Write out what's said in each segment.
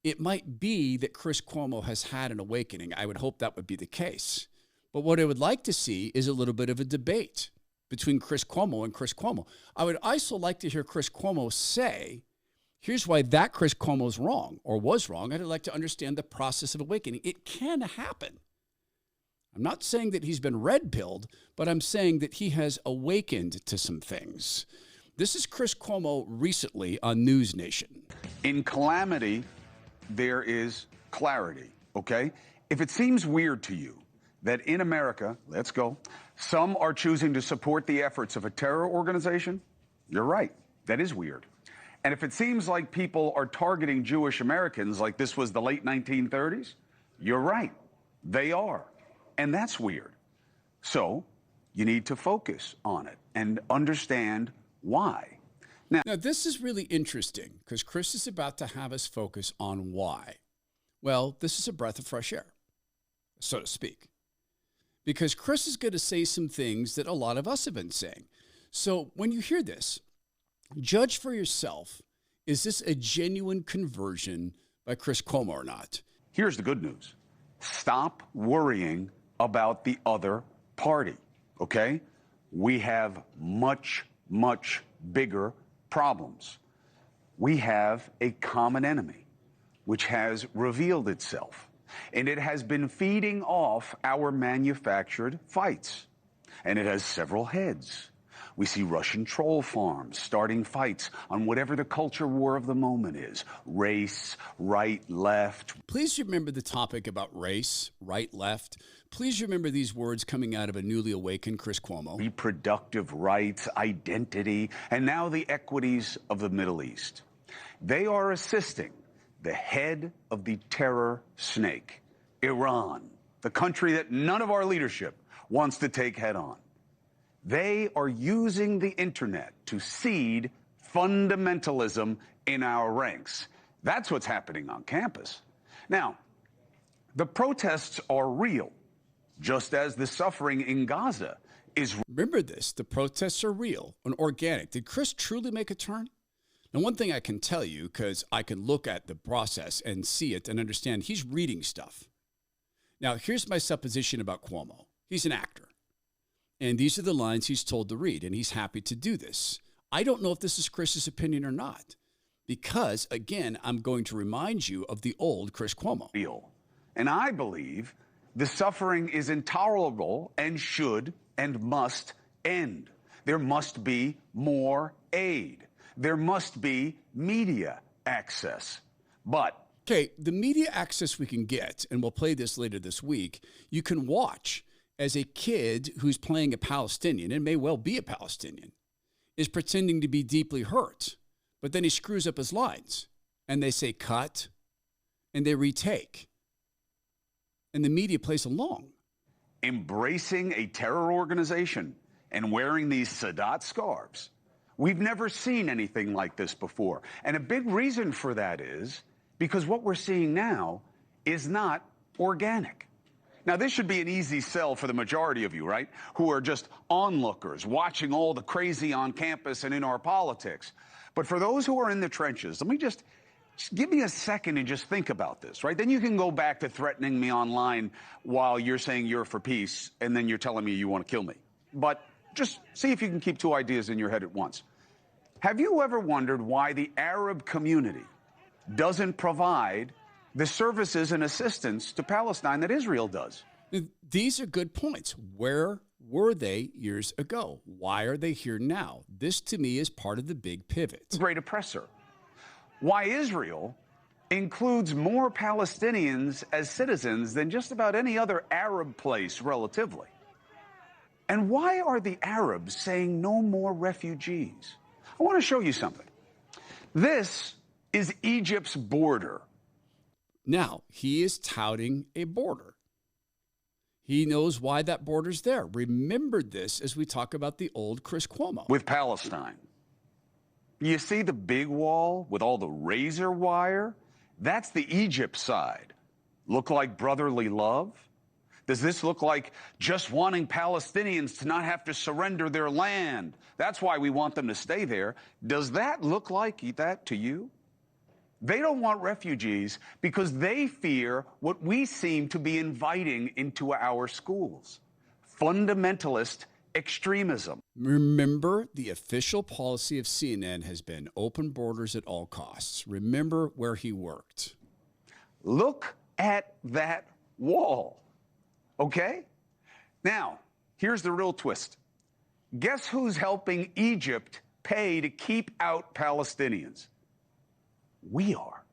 it might be that Chris Cuomo has had an awakening. I would hope that would be the case. But what I would like to see is a little bit of a debate between Chris Cuomo and Chris Cuomo. I would also like to hear Chris Cuomo say, here's why that Chris Cuomo is wrong or was wrong. I'd like to understand the process of awakening. It can happen. I'm not saying that he's been red-pilled, but I'm saying that he has awakened to some things. This is Chris Cuomo recently on News Nation. In calamity, there is clarity, okay? If it seems weird to you that in America, let's go, some are choosing to support the efforts of a terror organization, you're right. That is weird. And if it seems like people are targeting Jewish Americans like this was the late 1930s, you're right. They are. And that's weird. So you need to focus on it and understand why. Now, this is really interesting because Chris is about to have us focus on why. Well, this is a breath of fresh air, so to speak, because Chris is going to say some things that a lot of us have been saying. So when you hear this, judge for yourself. Is this a genuine conversion by Chris Cuomo or not? Here's the good news. Stop worrying about the other party, okay? We have much, much bigger problems. We have a common enemy, which has revealed itself, and it has been feeding off our manufactured fights, and it has several heads. We see Russian troll farms starting fights on whatever the culture war of the moment is. Race, right, left. Please remember the topic about race, right, left. Please remember these words coming out of a newly awakened Chris Cuomo. Reproductive rights, identity, and now the equities of the Middle East. They are assisting the head of the terror snake, Iran, the country that none of our leadership wants to take head on. They are using the internet to seed fundamentalism in our ranks. That's what's happening on campus. Now, the protests are real, just as the suffering in Gaza is. Remember this, the protests are real and organic. Did Chris truly make a turn? Now, one thing I can tell you, because I can look at the process and see it and understand, he's reading stuff. Now, here's my supposition about Cuomo. He's an actor. And these are the lines he's told to read, and he's happy to do this. I don't know if this is Chris's opinion or not, because, again, I'm going to remind you of the old Chris Cuomo. Real. And I believe the suffering is intolerable and should and must end. There must be more aid. There must be media access. But okay, the media access we can get, and we'll play this later this week, you can watch as a kid who's playing a Palestinian, and may well be a Palestinian, is pretending to be deeply hurt, but then he screws up his lines, and they say cut, and they retake, and the media plays along. Embracing a terror organization and wearing these Sadat scarves. We've never seen anything like this before. And a big reason for that is because what we're seeing now is not organic. Now, this should be an easy sell for the majority of you, right? Who are just onlookers, watching all the crazy on campus and in our politics. But for those who are in the trenches, let me just give me a second and just think about this, right? Then you can go back to threatening me online while you're saying you're for peace, and then you're telling me you want to kill me. But just see if you can keep two ideas in your head at once. Have you ever wondered why the Arab community doesn't provide the services and assistance to Palestine that Israel does? These are good points. Where were they years ago? Why are they here now? This, to me, is part of the big pivot. Great oppressor. Why Israel includes more Palestinians as citizens than just about any other Arab place relatively. And why are the Arabs saying no more refugees? I want to show you something. This is Egypt's border. Now, he is touting a border. He knows why that border's there. Remember this as we talk about the old Chris Cuomo. With Palestine. You see the big wall with all the razor wire? That's the Egypt side. Look like brotherly love? Does this look like just wanting Palestinians to not have to surrender their land? That's why we want them to stay there. Does that look like that to you? They don't want refugees because they fear what we seem to be inviting into our schools: fundamentalist extremism. Remember, the official policy of CNN has been open borders at all costs. Remember where he worked. Look at that wall, okay? Now, here's the real twist. Guess who's helping Egypt pay to keep out Palestinians? We are.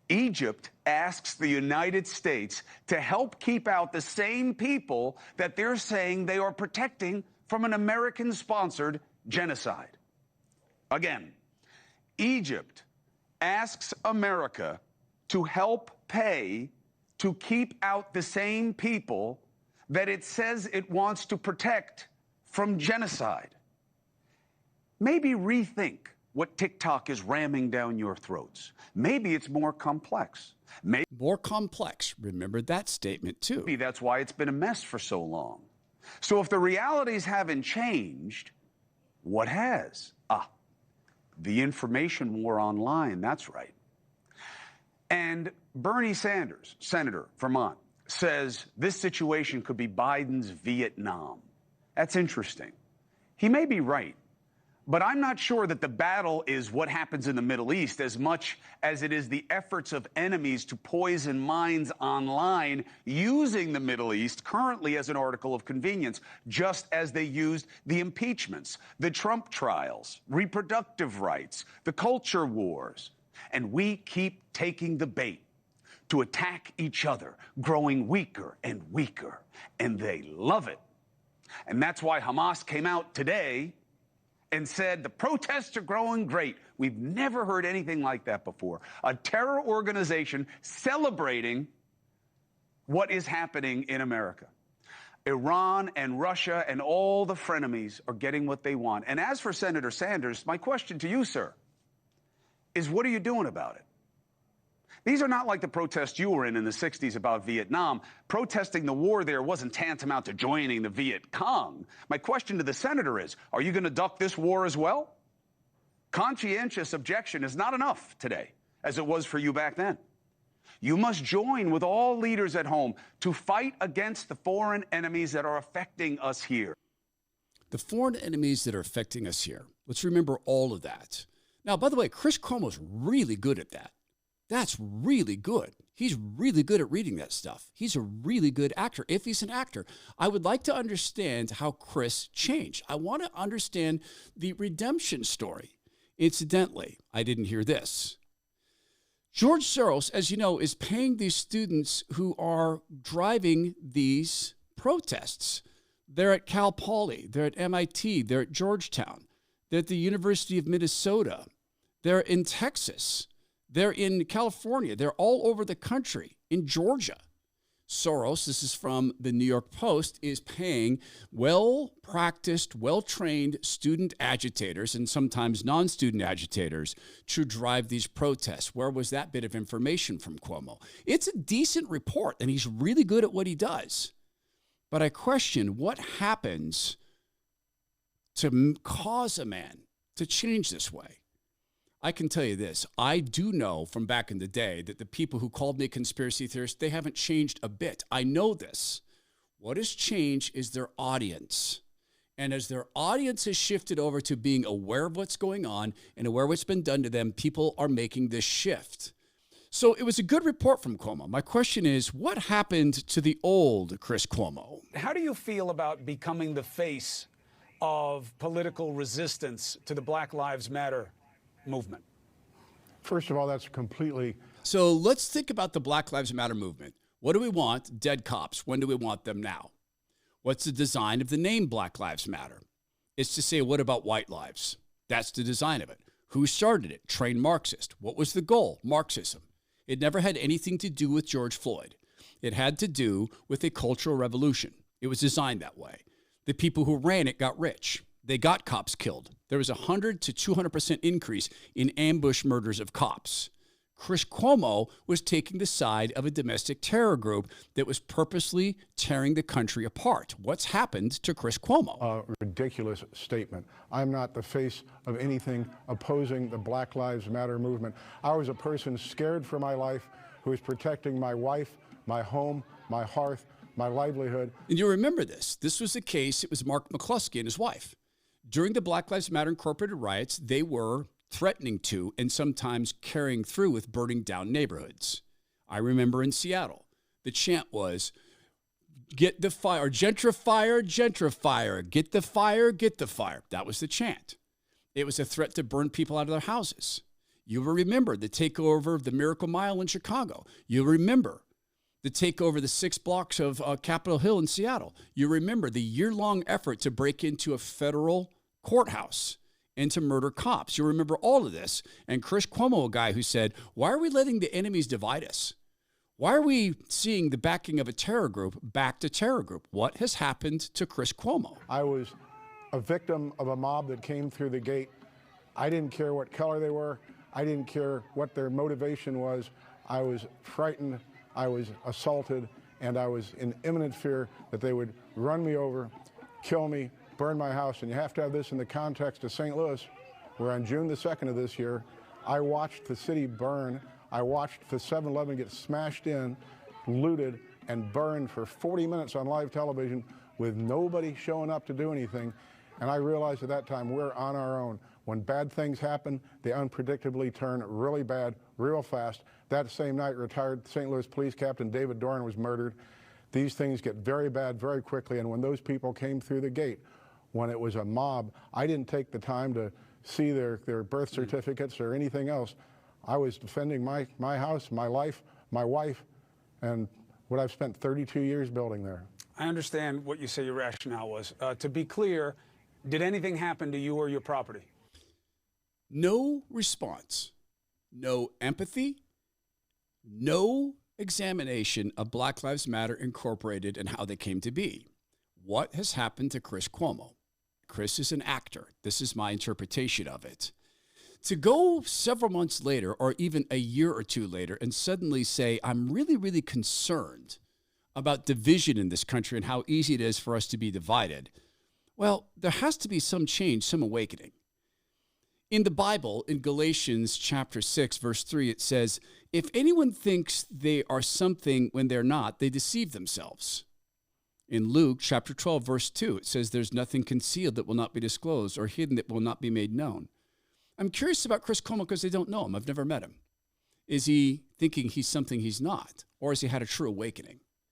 Egypt asks the United States to help keep out the same people that they're saying they are protecting from an American-sponsored genocide. Again, Egypt asks America to help pay to keep out the same people that it says it wants to protect from genocide. Maybe rethink what TikTok is ramming down your throats. Maybe it's more complex. More complex. Remember that statement, too. Maybe that's why it's been a mess for so long. So if the realities haven't changed, what has? The information war online, that's right. And Bernie Sanders, Senator, Vermont, says this situation could be Biden's Vietnam. That's interesting. He may be right. But I'm not sure that the battle is what happens in the Middle East as much as it is the efforts of enemies to poison minds online using the Middle East currently as an article of convenience, just as they used the impeachments, the Trump trials, reproductive rights, the culture wars. And we keep taking the bait to attack each other, growing weaker and weaker. And they love it. And that's why Hamas came out today and said the protests are growing great. We've never heard anything like that before. A terror organization celebrating what is happening in America. Iran and Russia and all the frenemies are getting what they want. And as for Senator Sanders, my question to you, sir, is what are you doing about it? These are not like the protests you were in the 60s about Vietnam. Protesting the war there wasn't tantamount to joining the Viet Cong. My question to the senator is, are you going to duck this war as well? Conscientious objection is not enough today, as it was for you back then. You must join with all leaders at home to fight against the foreign enemies that are affecting us here. The foreign enemies that are affecting us here. Let's remember all of that. Now, by the way, Chris Cuomo's really good at that. That's really good. He's really good at reading that stuff. He's a really good actor, if he's an actor. I would like to understand how Chris changed. I want to understand the redemption story. Incidentally, I didn't hear this. George Soros, as you know, is paying these students who are driving these protests. They're at Cal Poly, they're at MIT, they're at Georgetown, they're at the University of Minnesota, they're in Texas. They're in California. They're all over the country, in Georgia. Soros, this is from the New York Post, is paying well-practiced, well-trained student agitators and sometimes non-student agitators to drive these protests. Where was that bit of information from Cuomo? It's a decent report, and he's really good at what he does. But I question what happens to cause a man to change this way. I can tell you this. I do know from back in the day that the people who called me a conspiracy theorist, they haven't changed a bit. I know this. What has changed is their audience. And as their audience has shifted over to being aware of what's going on and aware of what's been done to them, people are making this shift. So it was a good report from Cuomo. My question is, what happened to the old Chris Cuomo? How do you feel about becoming the face of political resistance to the Black Lives Matter movement? First of all, that's completely... So let's think about the Black Lives Matter movement. What do we want? Dead cops. When do we want them now? What's the design of the name Black Lives Matter? It's to say, what about white lives? That's the design of it. Who started it? Trained Marxist. What was the goal? Marxism. It never had anything to do with George Floyd. It had to do with a cultural revolution. It was designed that way. The people who ran it got rich. They got cops killed. There was a 100 to 200% increase in ambush murders of cops. Chris Cuomo was taking the side of a domestic terror group that was purposely tearing the country apart. What's happened to Chris Cuomo? A ridiculous statement. I'm not the face of anything opposing the Black Lives Matter movement. I was a person scared for my life who was protecting my wife, my home, my hearth, my livelihood. And you remember this. This was the case. It was Mark McCluskey and his wife. During the Black Lives Matter Incorporated riots, they were threatening to and sometimes carrying through with burning down neighborhoods. I remember in Seattle, the chant was, get the fire, gentrifier, gentrifier, get the fire, get the fire. That was the chant. It was a threat to burn people out of their houses. You will remember the takeover of the Miracle Mile in Chicago. You'll remember the takeover of the 6 blocks of Capitol Hill in Seattle. You remember the year-long effort to break into a federal courthouse and to murder cops. You remember all of this. And Chris Cuomo, a guy who said, why are we letting the enemies divide us? Why are we seeing the backing of a terror group back to terror group? What has happened to Chris Cuomo? I was a victim of a mob that came through the gate. I didn't care what color they were. I didn't care what their motivation was. I was frightened. I was assaulted, and I was in imminent fear that they would run me over, kill me, burn my house. And you have to have this in the context of St. Louis, where on June the 2nd of this year, I watched the city burn. I watched the 7-Eleven get smashed in, looted, and burned for 40 minutes on live television with nobody showing up to do anything. And I realized at that time we're on our own. When bad things happen, they unpredictably turn really bad, real fast. That same night, retired St. Louis Police Captain David Doran was murdered. These things get very bad very quickly, and when those people came through the gate, when it was a mob, I didn't take the time to see their birth certificates or anything else. I was defending my house, my life, my wife, and what I've spent 32 years building there. I understand what you say your rationale was. To be clear, did anything happen to you or your property? No response, no empathy, no examination of Black Lives Matter Incorporated and how they came to be. What has happened to Chris Cuomo? Chris is an actor. This is my interpretation of it. To go several months later or even a year or two later and suddenly say, I'm really, really concerned about division in this country and how easy it is for us to be divided. Well, there has to be some change, some awakening. In the Bible, in Galatians chapter 6, verse 3, it says, if anyone thinks they are something when they're not, they deceive themselves. In Luke chapter 12, verse 2, it says, there's nothing concealed that will not be disclosed or hidden that will not be made known. I'm curious about Chris Cuomo because I don't know him. I've never met him. Is he thinking he's something he's not? Or has he had a true awakening?